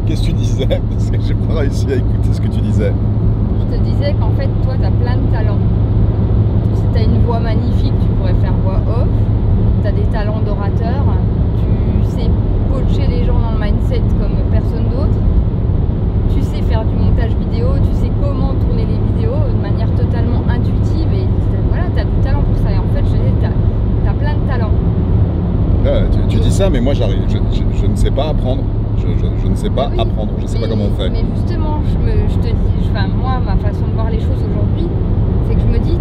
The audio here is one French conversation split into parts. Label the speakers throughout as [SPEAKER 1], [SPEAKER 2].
[SPEAKER 1] Qu'est-ce que tu disais? Parce que j'ai pas réussi à écouter ce que tu disais.
[SPEAKER 2] Je te disais qu'en fait, toi, tu as plein de talents. Tu as une voix magnifique, tu pourrais faire voix off. Tu as des talents d'orateur. Tu sais coacher les gens dans le mindset comme personne d'autre. Tu sais faire du montage vidéo. Tu sais comment tourner les vidéos de manière totalement intuitive. Et voilà, tu as du talent pour ça. Et en fait, je te dis, tu as plein de talents.
[SPEAKER 1] Tu dis ça, mais moi, je ne sais pas apprendre. Je ne sais pas apprendre, je ne sais pas comment on fait.
[SPEAKER 2] Mais justement, je te dis, enfin, moi, ma façon de voir les choses aujourd'hui, c'est que je me dis,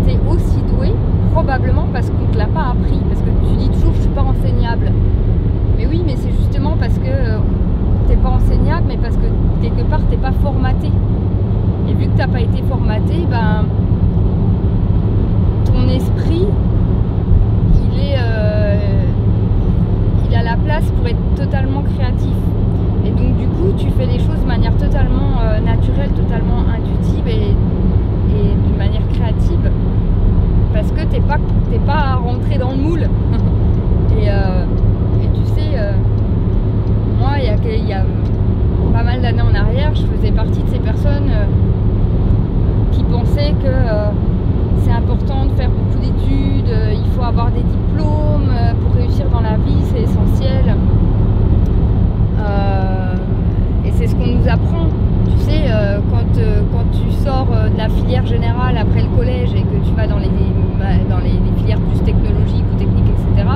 [SPEAKER 2] tu es aussi doué, probablement parce qu'on ne te l'a pas appris. Parce que tu dis toujours, je ne suis pas enseignable. Mais oui, mais c'est justement parce que tu n'es pas enseignable, mais parce que quelque part, tu n'es pas formaté. Et vu que tu n'as pas été formaté, ben, ton esprit, il a la place pour être totalement créatif. Et donc du coup tu fais les choses de manière totalement naturelle, totalement intuitive et d'une manière créative. Parce que t'es pas rentré dans le moule. et tu sais, moi il y a pas mal d'années en arrière, je faisais partie de ces personnes qui pensaient que c'est important de faire beaucoup d'études, il faut avoir des diplômes pour réussir dans la vie, c'est essentiel. Et c'est ce qu'on nous apprend. Tu sais, quand tu sors de la filière générale après le collège et que tu vas dans les filières plus technologiques ou techniques, etc.,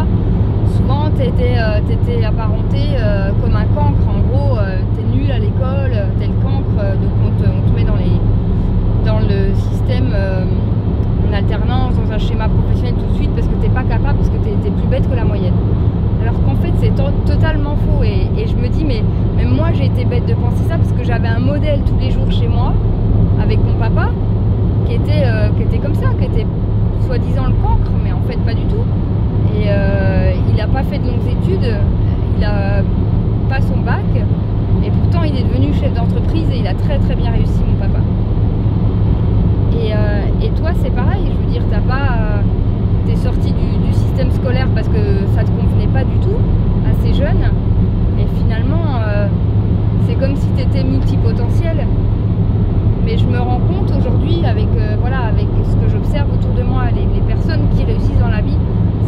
[SPEAKER 2] souvent tu étais apparenté comme un cancre. En gros, tu es nul à l'école, tu es le cancre, donc on te met dans le système en alternance, dans un schéma professionnel tout de suite parce que tu n'es pas capable, parce que tu es plus bête que la moyenne. Alors qu'en fait c'est totalement faux et je me dis mais même moi j'ai été bête de penser ça parce que j'avais un modèle tous les jours chez moi avec mon papa qui était comme ça, qui était soi-disant le cancre mais en fait pas du tout. Et il n'a pas fait de longues études, il a pas son bac et pourtant il est devenu chef d'entreprise et il a très très bien réussi, mon papa. Et toi c'est pareil, je veux dire, t'es sorti du système scolaire parce que ça te convenait pas du tout, assez jeune, et finalement c'est comme si tu étais multipotentiel. Mais je me rends compte aujourd'hui avec ce que j'observe autour de moi, les personnes qui réussissent dans la vie,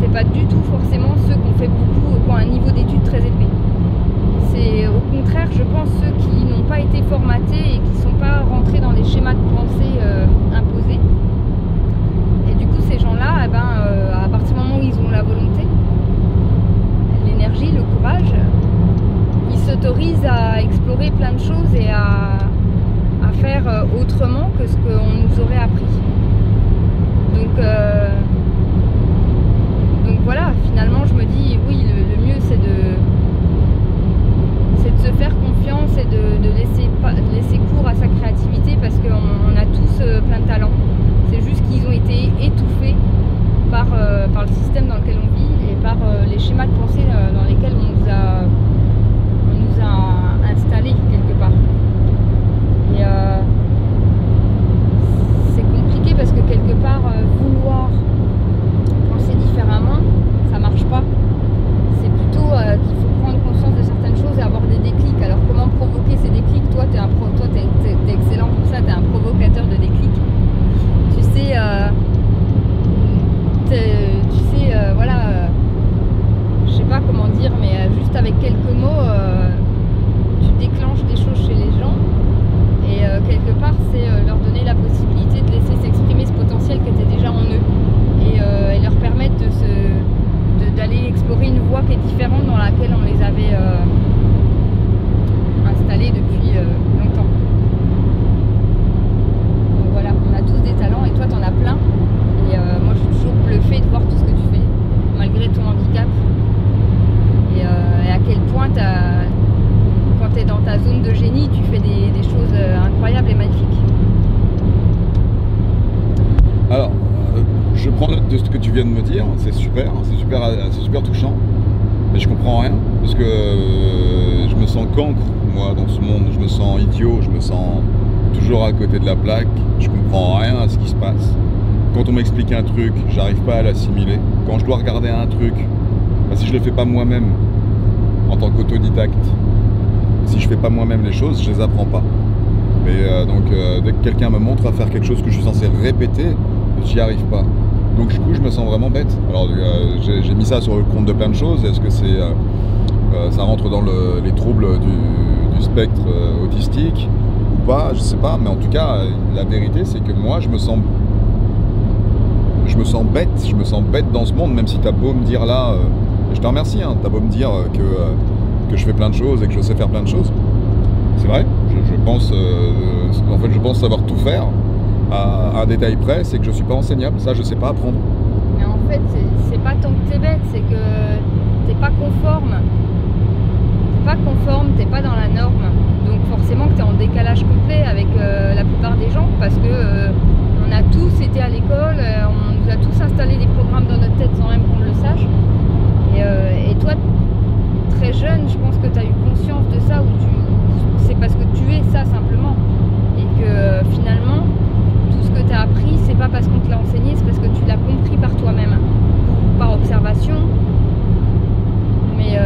[SPEAKER 2] c'est pas du tout forcément ceux qui ont fait beaucoup, qui ont un niveau d'études très élevé. C'est au contraire, je pense, ceux qui n'ont pas été formatés et qui ne sont pas rentrés dans les schémas de pensée imposés. Et du coup, ces gens-là, à partir du moment où ils ont la volonté, l'énergie, le courage, ils s'autorisent à explorer plein de choses et à faire autrement que ce qu'on nous aurait appris. Donc voilà, finalement, je me dis, oui, le mieux, c'est de se faire confiance et de laisser cours à sa créativité parce qu'on a tous plein de talents. C'est juste qu'ils ont été étouffés par le système dans lequel on vit et par les schémas de pensée dans lesquels on nous a installés quelque part. Et c'est compliqué parce que quelque part, vouloir penser différemment, ça marche pas. C'est plutôt qu'il faut prendre conscience de certaines choses et avoir des déclics. Alors comment provoquer ces déclics? Toi, t'es excellent pour ça, t'es un provocateur de déclics. Tu sais, je sais pas comment dire, mais juste avec quelques mots, tu déclenches des choses chez les gens. Et quelque part, c'est leur donner la possibilité de laisser s'exprimer ce potentiel qui était déjà en eux. Et leur permettre d'aller explorer une voie qui est différente dans laquelle on les avait installés depuis longtemps. Donc voilà, on a tous des talents et toi t'en as plein. Et moi je suis toujours bluffée de voir tout ce que tu fais, malgré ton handicap. Et à quel point quand tu es dans ta zone de génie, tu fais des choses incroyables et magnifiques.
[SPEAKER 1] Alors, je prends note de ce que tu viens de me dire, c'est super touchant, mais je comprends rien, parce que je me sens cancre, moi, dans ce monde, je me sens idiot, je me sens toujours à côté de la plaque, je comprends rien à ce qui se passe. Quand on m'explique un truc, j'arrive pas à l'assimiler. Quand je dois regarder un truc, si je le fais pas moi-même, en tant qu'autodidacte, si je je fais pas moi-même les choses, je les apprends pas. Mais donc dès que quelqu'un me montre à faire quelque chose que je suis censé répéter, j'y arrive pas. Donc du coup je me sens vraiment bête. Alors j'ai mis ça sur le compte de plein de choses. Est-ce que ça rentre dans les troubles du spectre autistique ou pas? Je sais pas, mais en tout cas la vérité c'est que moi je me sens bête dans ce monde, même si t'as beau me dire là, je te remercie, hein, t'as beau me dire que je fais plein de choses et que je sais faire plein de choses. C'est vrai, je pense savoir tout faire à un détail près, c'est que je suis pas enseignable, ça je sais pas apprendre.
[SPEAKER 2] Mais en fait, c'est pas tant que t'es bête, c'est que t'es pas conforme. T'es pas dans la norme. Donc forcément que t'es en décalage complet avec la plupart des gens, parce que on a tous été à l'école, on nous a tous installé des programmes dans notre tête sans même qu'on le sache. Et toi, très jeune, je pense que tu as eu conscience de ça, c'est parce que tu es ça simplement. Et que finalement, tout ce que tu as appris, c'est pas parce qu'on te l'a enseigné, c'est parce que tu l'as compris par toi-même, ou par observation. Mais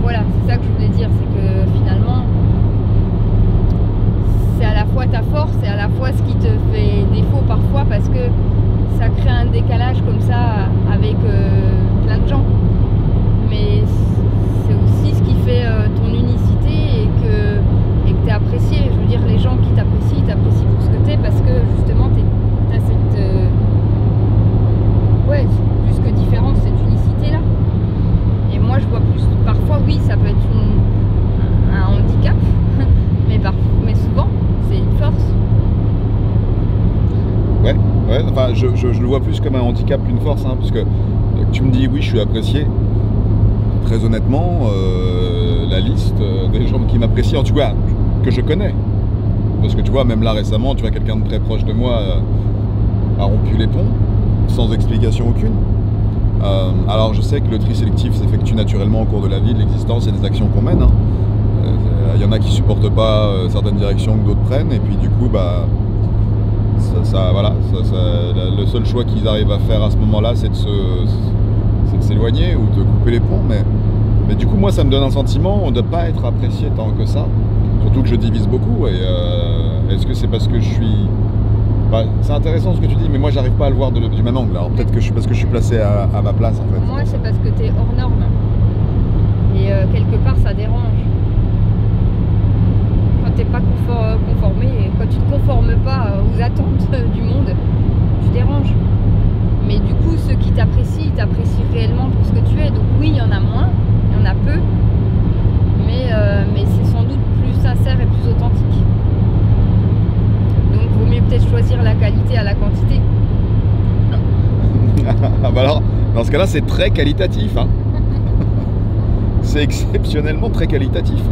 [SPEAKER 2] voilà, c'est ça que je voulais dire, c'est que finalement, c'est à la fois ta force et à la fois ce qui te fait défaut parfois, parce que ça crée un décalage comme ça avec plein de gens. Mais c'est aussi ce qui fait ton unicité et que tu es apprécié. Je veux dire, les gens qui t'apprécient, ils t'apprécient pour ce que tu es, parce que justement tu as cette plus que différence, cette unicité là. Et moi je vois plus, parfois oui, ça peut être un handicap, mais souvent c'est une force.
[SPEAKER 1] Ouais, enfin je le vois plus comme un handicap qu'une force, hein, parce que tu me dis oui, je suis apprécié. Très honnêtement, la liste des gens qui m'apprécient, en tout cas que je connais, parce que tu vois, même là récemment, tu vois, quelqu'un de très proche de moi a rompu les ponts sans explication aucune. Alors je sais que le tri sélectif s'effectue naturellement au cours de la vie, de l'existence et des actions qu'on mène. Il y en a qui supportent pas certaines directions que d'autres prennent, et puis du coup, bah le seul choix qu'ils arrivent à faire à ce moment-là, c'est de s'éloigner ou de couper les ponts. Mais du coup, moi, ça me donne un sentiment de ne pas être apprécié tant que ça. Surtout que je divise beaucoup. Et est-ce que c'est parce que je suis... Bah, c'est intéressant ce que tu dis, mais moi, j'arrive pas à le voir du même angle. Alors peut-être que parce que je suis placé à ma place, en fait.
[SPEAKER 2] Moi, c'est parce que tu es hors norme. Et quelque part, ça dérange. Quand tu n'es pas conformé, quand tu ne te conformes pas aux attentes du monde, tu déranges. Mais du coup, ceux qui t'apprécient, ils t'apprécient réellement pour ce que tu es. Donc oui, il y en a moins, il y en a peu, mais c'est sans doute plus sincère et plus authentique. Donc il vaut mieux peut-être choisir la qualité à la quantité.
[SPEAKER 1] Ah bah alors, dans ce cas-là, c'est très qualitatif, hein. C'est exceptionnellement très qualitatif.